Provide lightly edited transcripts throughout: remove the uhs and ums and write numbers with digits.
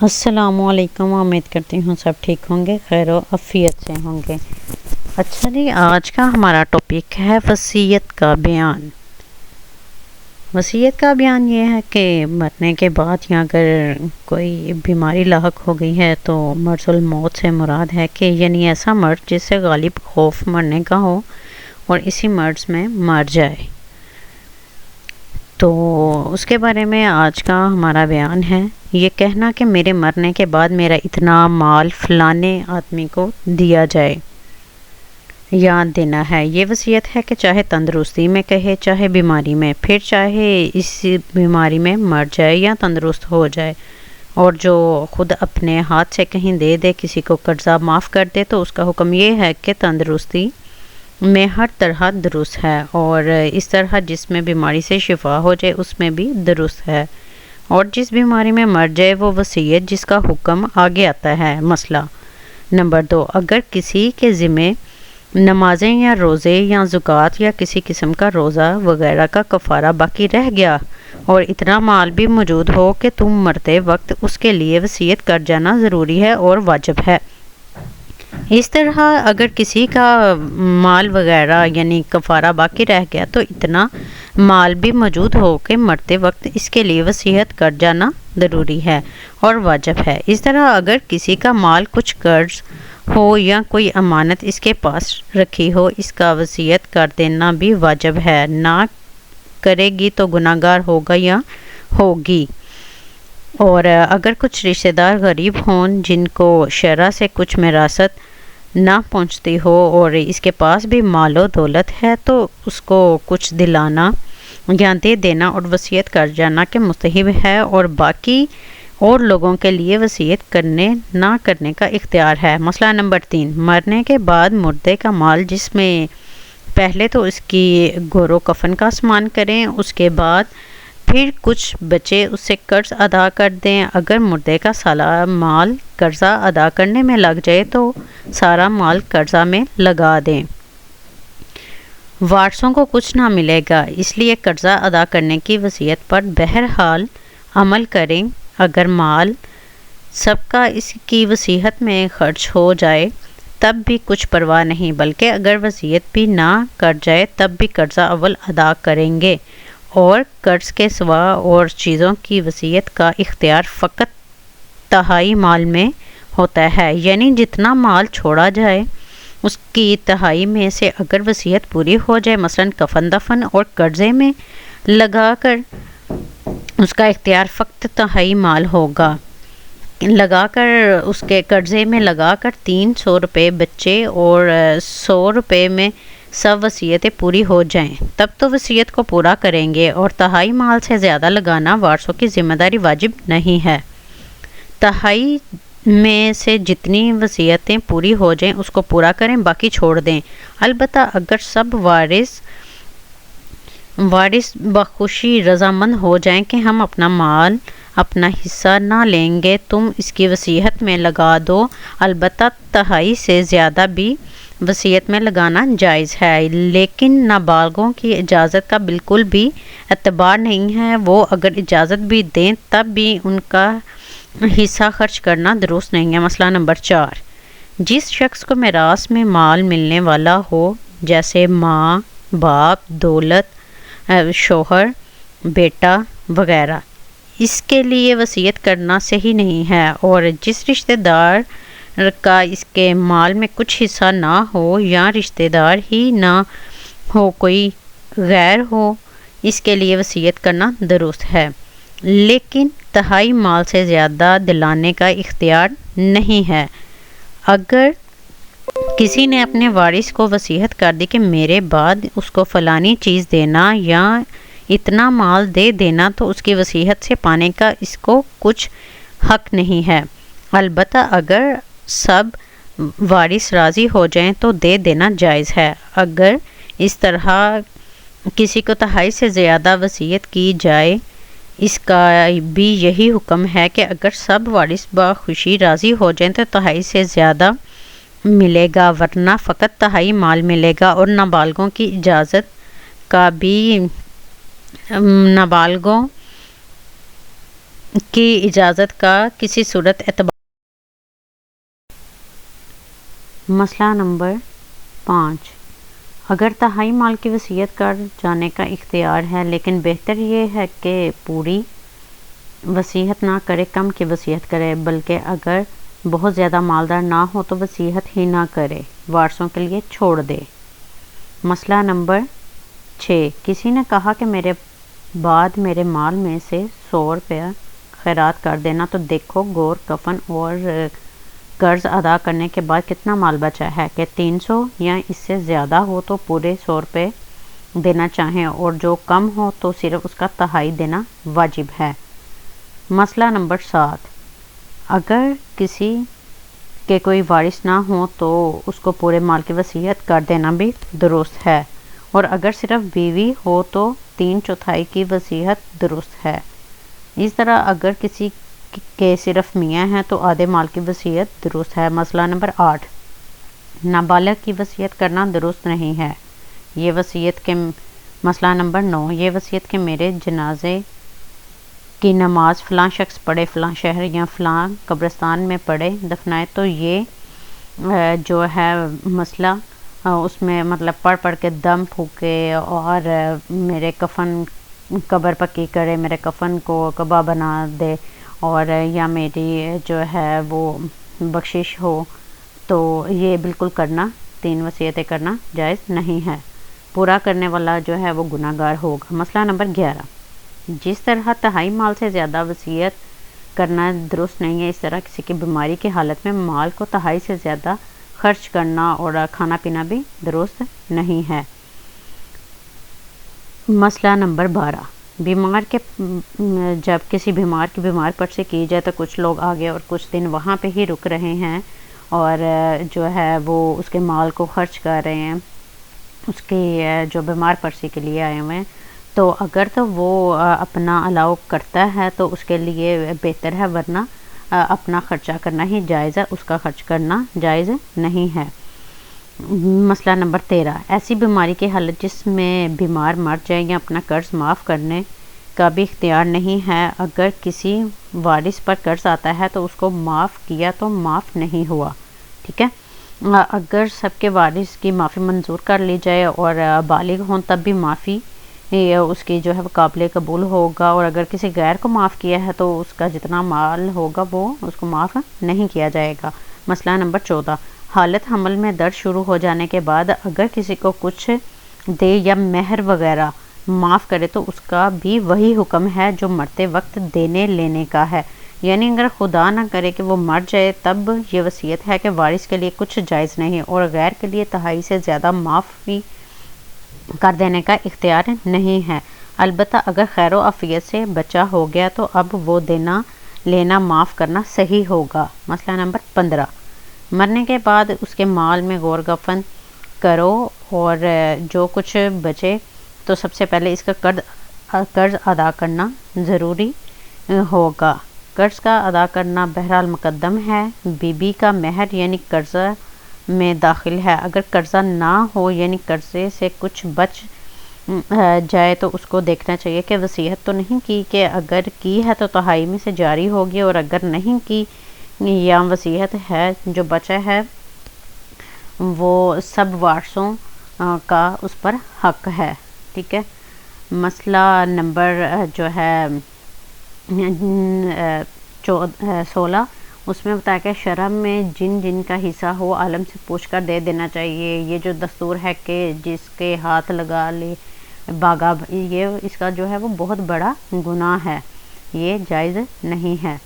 السلام علیکم، امید کرتی ہوں سب ٹھیک ہوں گے، خیر و عافیت سے ہوں گے۔ اچھا جی، آج کا ہمارا ٹاپک ہے وصیت کا بیان۔ وصیت کا بیان یہ ہے کہ مرنے کے بعد یا اگر کوئی بیماری لاحق ہو گئی ہے تو مرض الموت سے مراد ہے کہ یعنی ایسا مرض جس سے غالب خوف مرنے کا ہو اور اسی مرض میں مر جائے، تو اس کے بارے میں آج کا ہمارا بیان ہے۔ یہ کہنا کہ میرے مرنے کے بعد میرا اتنا مال فلانے آدمی کو دیا جائے یا دینا ہے، یہ وصیت ہے کہ چاہے تندرستی میں کہے چاہے بیماری میں، پھر چاہے اس بیماری میں مر جائے یا تندرست ہو جائے، اور جو خود اپنے ہاتھ سے کہیں دے دے، کسی کو قرضہ معاف کر دے، تو اس کا حکم یہ ہے کہ تندرستی میں ہر طرح درست ہے، اور اس طرح جس میں بیماری سے شفا ہو جائے اس میں بھی درست ہے، اور جس بیماری میں مر جائے وہ وصیت جس کا حکم آگے آتا ہے۔ مسئلہ نمبر 2، اگر کسی کے ذمے نمازیں یا روزے یا زکوٰۃ یا کسی قسم کا روزہ وغیرہ کا کفارہ باقی رہ گیا اور اتنا مال بھی موجود ہو کہ تم مرتے وقت اس کے لیے وصیت کر جانا ضروری ہے اور واجب ہے۔ اس طرح اگر کسی کا مال وغیرہ یعنی کفارہ باقی رہ گیا تو اتنا مال بھی موجود ہو کہ مرتے وقت اس کے لیے وصیت کر جانا ضروری ہے اور واجب ہے۔ اس طرح اگر کسی کا مال کچھ قرض ہو یا کوئی امانت اس کے پاس رکھی ہو، اس کا وصیت کر دینا بھی واجب ہے، نہ کرے گی تو گناہ گار ہوگا یا ہوگی۔ اور اگر کچھ رشتہ دار غریب ہوں جن کو شرع سے کچھ میراثت نہ پہنچتی ہو اور اس کے پاس بھی مال و دولت ہے، تو اس کو کچھ دلانا یا دے دینا اور وصیت کر جانا کہ مستحب ہے، اور باقی اور لوگوں کے لیے وصیت کرنے نہ کرنے کا اختیار ہے۔ مسئلہ نمبر 3، مرنے کے بعد مردے کا مال جس میں پہلے تو اس کی گور و کفن کا سامان کریں، اس کے بعد پھر کچھ بچے اس سے قرض ادا کر دیں۔ اگر مردے کا سارا مال قرضہ ادا کرنے میں لگ جائے تو سارا مال قرضہ میں لگا دیں، وارثوں کو کچھ نہ ملے گا، اس لیے قرضہ ادا کرنے کی وصیت پر بہرحال عمل کریں۔ اگر مال سب کا اس کی وصیت میں خرچ ہو جائے تب بھی کچھ پرواہ نہیں، بلکہ اگر وصیت بھی نہ کر جائے تب بھی قرضہ اول ادا کریں گے، اور قرض کے سوا اور چیزوں کی وصیت کا اختیار فقط تہائی مال میں ہوتا ہے، یعنی جتنا مال چھوڑا جائے اس کی تہائی میں سے اگر وصیت پوری ہو جائے، مثلا کفن دفن اور قرضے میں لگا کر، اس کا اختیار فقط تہائی مال ہوگا، لگا کر اس کے قرضے میں لگا کر 300 روپے بچے اور 100 روپے میں سب وصیتیں پوری ہو جائیں تب تو وصیت کو پورا کریں گے، اور تہائی مال سے زیادہ لگانا وارثوں کی ذمہ داری واجب نہیں ہے۔ تہائی میں سے جتنی وصیتیں پوری ہو جائیں اس کو پورا کریں، باقی چھوڑ دیں۔ البتہ اگر سب وارث بخوشی رضامند ہو جائیں کہ ہم اپنا مال اپنا حصہ نہ لیں گے، تم اس کی وصیت میں لگا دو، البتہ تہائی سے زیادہ بھی وصیت میں لگانا جائز ہے، لیکن نابالغوں کی اجازت کا بالکل بھی اعتبار نہیں ہے، وہ اگر اجازت بھی دیں تب بھی ان کا حصہ خرچ کرنا درست نہیں ہے۔ مسئلہ نمبر 4، جس شخص کو میراث میں مال ملنے والا ہو، جیسے ماں، باپ، دولت، شوہر، بیٹا وغیرہ، اس کے لیے وصیت کرنا صحیح نہیں ہے، اور جس رشتہ دار کا اس کے مال میں کچھ حصہ نہ ہو یا رشتہ دار ہی نہ ہو، کوئی غیر ہو، اس کے لیے وصیت کرنا درست ہے، لیکن تہائی مال سے زیادہ دلانے کا اختیار نہیں ہے۔ اگر کسی نے اپنے وارث کو وصیت کر دی کہ میرے بعد اس کو فلانی چیز دینا یا اتنا مال دے دینا، تو اس کی وصیت سے پانے کا اس کو کچھ حق نہیں ہے، البتہ اگر سب وارث راضی ہو جائیں تو دے دینا جائز ہے۔ اگر اس طرح کسی کو تہائی سے زیادہ وصیت کی جائے، اس کا بھی یہی حکم ہے کہ اگر سب وارث بخوشی راضی ہو جائیں تو تہائی سے زیادہ ملے گا، ورنہ فقط تہائی مال ملے گا، اور نابالغوں کی اجازت کا بھی نابالغوں کی اجازت کا کسی صورت اعتبار۔ مسئلہ نمبر 5، اگر تہائی مال کی وصیت کر جانے کا اختیار ہے لیکن بہتر یہ ہے کہ پوری وصیت نہ کرے، کم کی وصیت کرے، بلکہ اگر بہت زیادہ مالدار نہ ہو تو وصیت ہی نہ کرے، وارثوں کے لیے چھوڑ دے۔ مسئلہ نمبر 6، کسی نے کہا کہ میرے بعد میرے مال میں سے 100 روپے خیرات کر دینا، تو دیکھو گور کفن اور قرض ادا کرنے کے بعد کتنا مال بچا ہے، کہ 300 یا اس سے زیادہ ہو تو پورے 100 روپے دینا چاہیں، اور جو کم ہو تو صرف اس کا تہائی دینا واجب ہے۔ مسئلہ نمبر 7، اگر کسی کے کوئی وارث نہ ہو تو اس کو پورے مال کی وصیت کر دینا بھی درست ہے، اور اگر صرف بیوی ہو تو 3/4 کی وصیت درست ہے۔ اس طرح اگر کسی کے صرف میاں ہیں تو آدھے مال کی وصیت درست ہے۔ مسئلہ نمبر 8، نابالغ کی وصیت کرنا درست نہیں ہے۔ یہ وصیت کے مسئلہ نمبر 9، یہ وصیت کہ میرے جنازے کی نماز فلاں شخص پڑھے، فلاں شہر یا فلاں قبرستان میں پڑھے دفنائے، تو یہ جو ہے مسئلہ اس میں مطلب پڑھ کے دم پھونکے اور میرے کفن قبر پکی کرے، میرے کفن کو کعبہ بنا دے، اور یا میری جو ہے وہ بخشش ہو، تو یہ بالکل کرنا، 3 وصیتیں کرنا جائز نہیں ہے۔ پورا کرنے والا جو ہے وہ گناہ گار ہوگا۔ مسئلہ نمبر 11، جس طرح تہائی مال سے زیادہ وصیت کرنا درست نہیں ہے، اس طرح کسی کی بیماری کی حالت میں مال کو تہائی سے زیادہ خرچ کرنا اور کھانا پینا بھی درست نہیں ہے۔ مسئلہ نمبر 12، بیمار کے جب کسی بیمار کی بیمار پرسی کی جائے تو کچھ لوگ آگے اور کچھ دن وہاں پہ ہی رک رہے ہیں اور جو ہے وہ اس کے مال کو خرچ کر رہے ہیں، اس کی جو بیمار پرسی کے لیے آئے ہوئے ہیں، تو اگر تو وہ اپنا الاؤ کرتا ہے تو اس کے لیے بہتر ہے، ورنہ اپنا خرچہ کرنا ہی جائز ہے، اس کا خرچ کرنا جائز نہیں ہے۔ مسئلہ نمبر 13، ایسی بیماری کی حالت جس میں بیمار مر جائے یا اپنا قرض معاف کرنے کا بھی اختیار نہیں ہے، اگر کسی وارث پر قرض آتا ہے تو اس کو معاف کیا تو معاف نہیں ہوا، ٹھیک ہے۔ اگر سب کے وارث کی معافی منظور کر لی جائے اور بالغ ہوں تب بھی معافی اس کی جو ہے وہ قابل قبول ہوگا، اور اگر کسی غیر کو معاف کیا ہے تو اس کا جتنا مال ہوگا وہ اس کو معاف نہیں کیا جائے گا۔ مسئلہ نمبر 14، حالت حمل میں درد شروع ہو جانے کے بعد اگر کسی کو کچھ دے یا مہر وغیرہ معاف کرے تو اس کا بھی وہی حکم ہے جو مرتے وقت دینے لینے کا ہے، یعنی اگر خدا نہ کرے کہ وہ مر جائے تب یہ وصیت ہے کہ وارث کے لیے کچھ جائز نہیں، اور غیر کے لیے تہائی سے زیادہ معافی کر دینے کا اختیار نہیں ہے، البتہ اگر خیر و عافیت سے بچا ہو گیا تو اب وہ دینا لینا معاف کرنا صحیح ہوگا۔ مسئلہ نمبر 15، مرنے کے بعد اس کے مال میں غور کفن کرو اور جو کچھ بچے تو سب سے پہلے اس کا قرض ادا کرنا ضروری ہوگا۔ قرض کا ادا کرنا بہرحال مقدم ہے، بی بی کا مہر یعنی قرضہ میں داخل ہے۔ اگر قرضہ نہ ہو یعنی قرضے سے کچھ بچ جائے تو اس کو دیکھنا چاہیے کہ وصیت تو نہیں کی، کہ اگر کی ہے تو تہائی میں سے جاری ہوگی، اور اگر نہیں کی یا وصیت ہے جو بچا ہے وہ سب وارثوں کا اس پر حق ہے، ٹھیک ہے۔ مسئلہ نمبر جو ہے 16، اس میں بتایا کہ شرع میں جن جن کا حصہ ہو عالم سے پوچھ کر دے دینا چاہیے۔ یہ جو دستور ہے کہ جس کے ہاتھ لگا لے باغا، یہ اس کا جو ہے وہ بہت بڑا گناہ ہے، یہ جائز نہیں ہے۔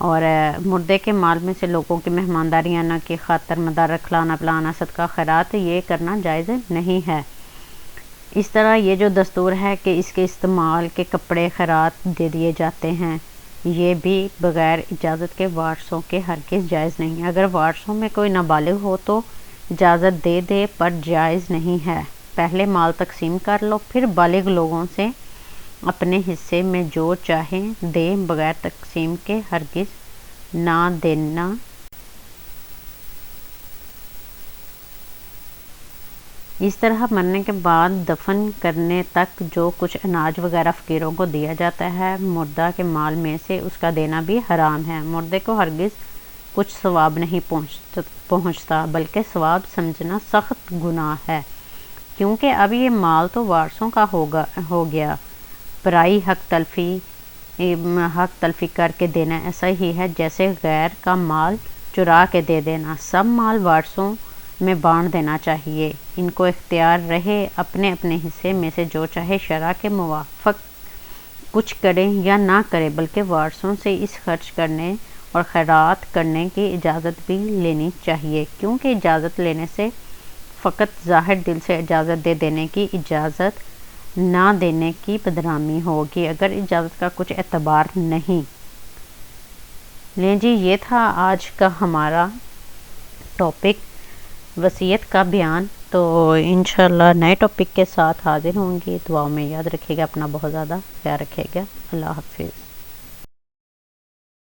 اور مردے کے مال میں سے لوگوں کی مہمانداریاں کی خاطر مدارہ کھلانا پلانا، صدقہ خیرات، یہ کرنا جائز نہیں ہے۔ اس طرح یہ جو دستور ہے کہ اس کے استعمال کے کپڑے خیرات دے دیے جاتے ہیں، یہ بھی بغیر اجازت کے وارثوں کے ہرگز جائز نہیں ہے۔ اگر وارثوں میں کوئی نابالغ ہو تو اجازت دے دے پر جائز نہیں ہے، پہلے مال تقسیم کر لو پھر بالغ لوگوں سے اپنے حصے میں جو چاہیں دے، بغیر تقسیم کے ہرگز نہ دینا اس طرح مرنے کے بعد دفن کرنے تک جو کچھ اناج وغیرہ فقیروں کو دیا جاتا ہے، مردہ کے مال میں سے اس کا دینا بھی حرام ہے۔ مردے کو ہرگز کچھ ثواب نہیں پہنچتا، بلکہ ثواب سمجھنا سخت گناہ ہے، کیونکہ اب یہ مال تو وارثوں کا ہو گیا۔ پرائی حق تلفی کر کے دینا ایسا ہی ہے جیسے غیر کا مال چرا کے دے دینا۔ سب مال وارثوں میں بانٹ دینا چاہیے، ان کو اختیار رہے اپنے اپنے حصے میں سے جو چاہے شرع کے موافق کچھ کرے یا نہ کرے، بلکہ وارثوں سے اس خرچ کرنے اور خیرات کرنے کی اجازت بھی لینی چاہیے، کیونکہ اجازت لینے سے فقط ظاہر دل سے اجازت دے دینے کی، اجازت نہ دینے کی بدنامی ہوگی اگر اجازت کا کچھ اعتبار نہیں۔ لیں جی، یہ تھا آج کا ہمارا ٹاپک وصیت کا بیان۔ تو انشاءاللہ نئے ٹاپک کے ساتھ حاضر ہوں گی۔ دعاؤں میں یاد رکھیے گا، اپنا بہت زیادہ خیال رکھیے گا۔ اللہ حافظ۔